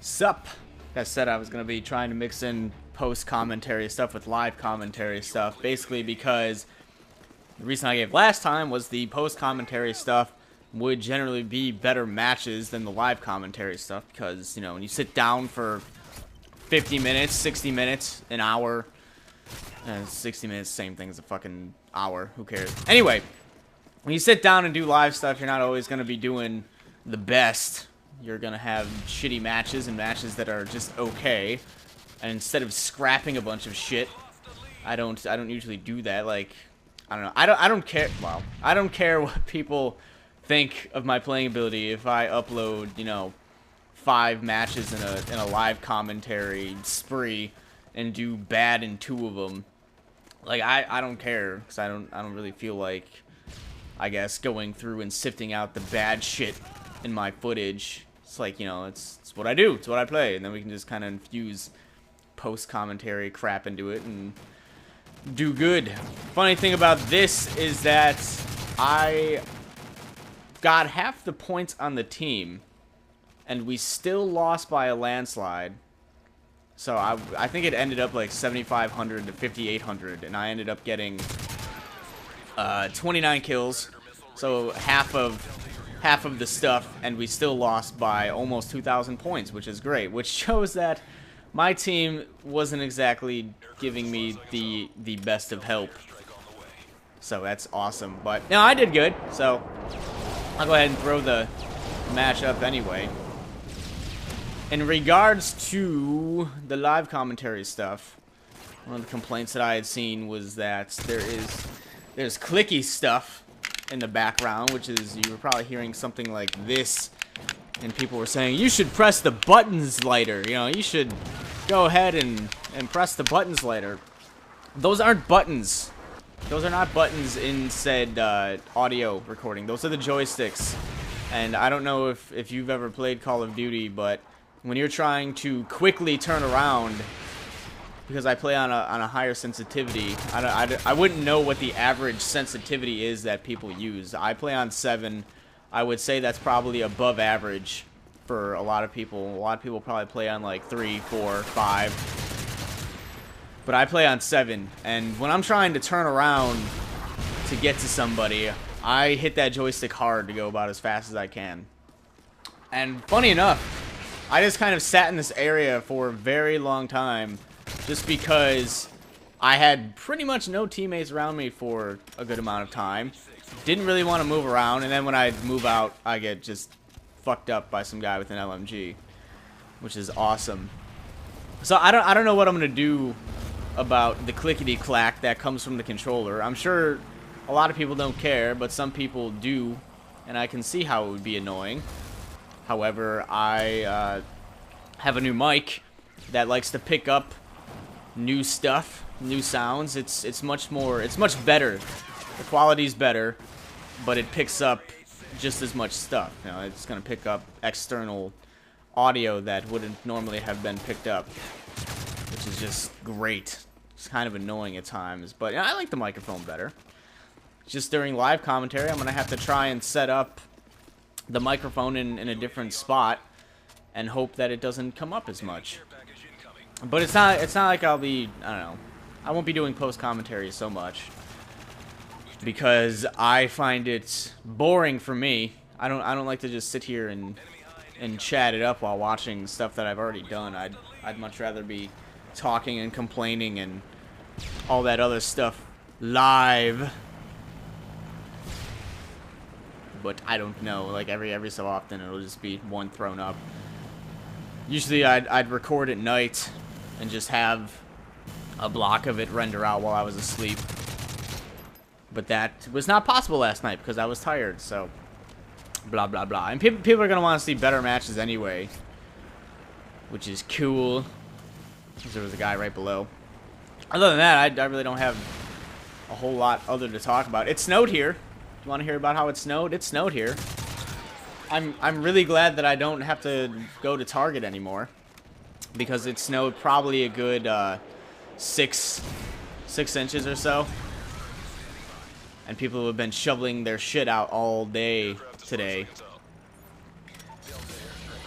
Sup? Like I said, I was going to be trying to mix in post-commentary stuff with live commentary stuff, basically because the reason I gave last time was the post-commentary stuff would generally be better matches than the live commentary stuff, because, you know, when you sit down for 50 minutes, 60 minutes, an hour, 60 minutes, same thing as a fucking hour, who cares? Anyway, when you sit down and do live stuff, you're not always going to be doing the best. You're going to have shitty matches and matches that are just okay. And instead of scrapping a bunch of shit, I don't usually do that. Like, I don't know. I don't care. Well, I don't care what people think of my playing ability if I upload, you know, 5 matches in a live commentary spree and do bad in 2 of them. Like, I don't care, because I don't really feel like, I guess, going through and sifting out the bad shit in my footage. It's like, you know, it's what I do, it's what I play, and then we can just kind of infuse post-commentary crap into it and do good. Funny thing about this is that I got half the points on the team, and we still lost by a landslide. So I think it ended up like 7,500 to 5,800, and I ended up getting 29 kills, so half of the stuff, and we still lost by almost 2,000 points, which is great, which shows that my team wasn't exactly giving me the best of help. So that's awesome. But no, I did good, so I'll go ahead and throw the match up anyway. In regards to the live commentary stuff, one of the complaints that I had seen was that there's clicky stuff in the background, which is, you were probably hearing something like this, and people were saying, you should press the buttons later, you know, you should go ahead and press the buttons later. Those aren't buttons. Those are not buttons in said audio recording. Those are the joysticks. And I don't know if you've ever played Call of Duty, but when you're trying to quickly turn around, because I play on a higher sensitivity, I wouldn't know what the average sensitivity is that people use. I play on 7. I would say that's probably above average for a lot of people. A lot of people probably play on like 3, 4, 5. But I play on 7, and when I'm trying to turn around to get to somebody, I hit that joystick hard to go about as fast as I can. And funny enough, I just kind of sat in this area for a very long time just because I had pretty much no teammates around me for a good amount of time. Didn't really want to move around, and then when I move out, I get just fucked up by some guy with an LMG, which is awesome. So I don't know what I'm going to do about the clickety-clack that comes from the controller. I'm sure a lot of people don't care, but some people do, and I can see how it would be annoying. However, I have a new mic that likes to pick up new stuff, new sounds. It's much better. The quality's better, but it picks up just as much stuff. You know, it's gonna pick up external audio that wouldn't normally have been picked up, which is just great. It's kind of annoying at times, but I like the microphone better. Just during live commentary, I'm gonna have to try and set up the microphone in a different spot and hope that it doesn't come up as much. But it's not like I'll be, I don't know, I won't be doing post commentary so much because I find it boring for me. I don't like to just sit here and chat it up while watching stuff that I've already done. I'd much rather be talking and complaining and all that other stuff live. But I don't know, like every so often it'll just be one thrown up. Usually I'd record at night and just have a block of it render out while I was asleep. But that was not possible last night because I was tired, so blah blah blah. And people are gonna want to see better matches anyway, which is cool. There was a guy right below. Other than that, I really don't have a whole lot other to talk about. It snowed here. You want to hear about how it snowed? It snowed here. I'm really glad that I don't have to go to Target anymore, because it snowed probably a good 6 inches or so, and people have been shoveling their shit out all day today.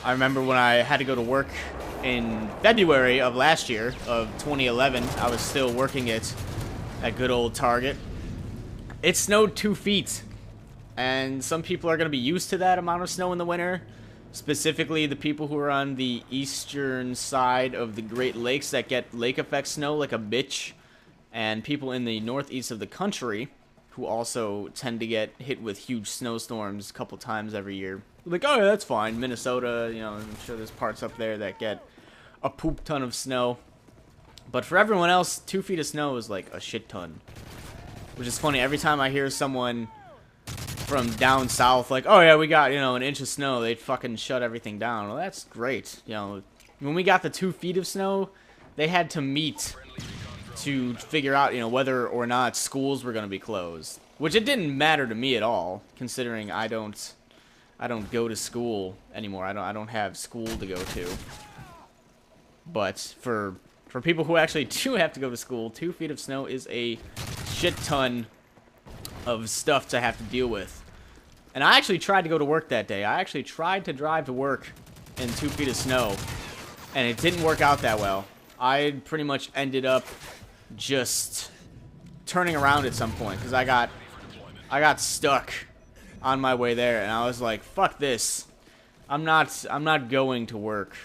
I remember when I had to go to work in February of last year, of 2011. I was still working at good old Target. It snowed 2 feet. And some people are going to be used to that amount of snow in the winter. Specifically, the people who are on the eastern side of the Great Lakes that get lake effect snow like a bitch. And people in the northeast of the country who also tend to get hit with huge snowstorms a couple times every year. Like, oh, yeah, that's fine. Minnesota, you know, I'm sure there's parts up there that get a poop ton of snow. But for everyone else, 2 feet of snow is like a shit ton. Which is funny. Every time I hear someone from down south like, oh, yeah, we got, you know, an inch of snow, they'd fucking shut everything down. Well, that's great. You know, when we got the 2 feet of snow, they had to meet to figure out, you know, whether or not schools were going to be closed, which it didn't matter to me at all, considering I don't go to school anymore. I don't have school to go to. But for people who actually do have to go to school, 2 feet of snow is a shit ton of stuff to have to deal with. And I actually tried to go to work that day. I actually tried to drive to work in 2 feet of snow, and it didn't work out that well. I pretty much ended up just turning around at some point because I got stuck on my way there, and I was like, fuck this. I'm not going to work.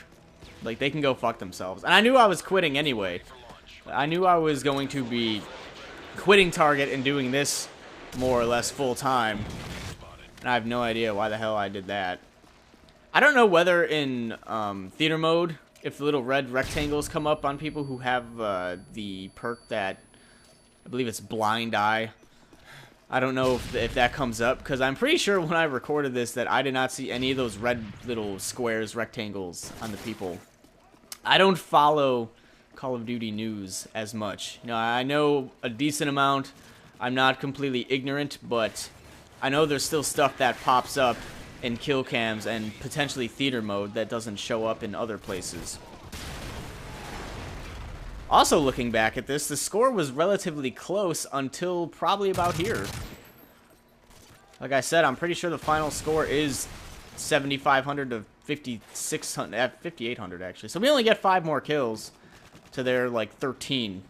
Like, they can go fuck themselves. And I knew I was quitting anyway. I knew I was going to be quitting Target and doing this more or less full time. And I have no idea why the hell I did that. I don't know whether in theater mode, if the little red rectangles come up on people who have the perk that, I believe it's Blind Eye. I don't know if that comes up, because I'm pretty sure when I recorded this that I did not see any of those red little squares, rectangles on the people. I don't follow Call of Duty news as much. You know, I know a decent amount. I'm not completely ignorant, but I know there's still stuff that pops up in kill cams and potentially theater mode that doesn't show up in other places. Also, looking back at this, the score was relatively close until probably about here. Like I said, I'm pretty sure the final score is 7,500 to 5,600, 5,800 actually. So we only get 5 more kills to their like 13,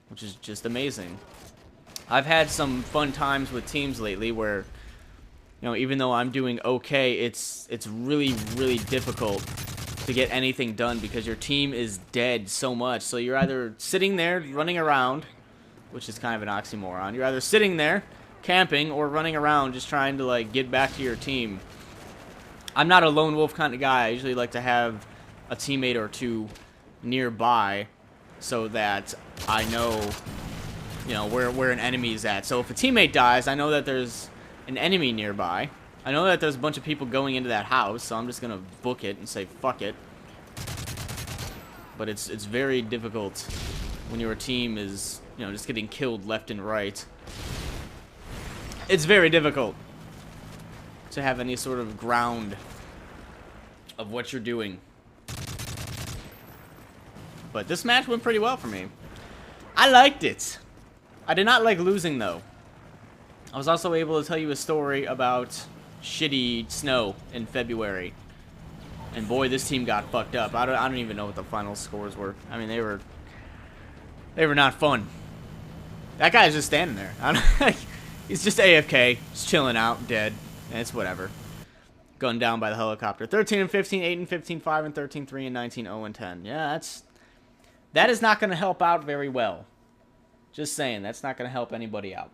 which is just amazing. I've had some fun times with teams lately where, you know, even though I'm doing okay, it's really, really difficult to get anything done because your team is dead so much. So you're either sitting there running around, which is kind of an oxymoron. You're either sitting there camping or running around just trying to like get back to your team. I'm not a lone wolf kind of guy. I usually like to have a teammate or two nearby so that I know, you know, where an enemy is at. So if a teammate dies, I know that there's an enemy nearby. I know that there's a bunch of people going into that house, so I'm just gonna book it and say fuck it. But it's very difficult when your team is, you know, just getting killed left and right. It's very difficult to have any sort of ground of what you're doing. But this match went pretty well for me. I liked it. I did not like losing, though. I was also able to tell you a story about shitty snow in February. And boy, this team got fucked up. I don't even know what the final scores were. I mean, they were not fun. That guy's just standing there. He's just AFK, just chilling out, dead. And it's whatever. Gunned down by the helicopter. 13 and 15, 8 and 15, 5 and 13, 3 and 19, 0 and 10. Yeah, that is not going to help out very well. Just saying, that's not going to help anybody out.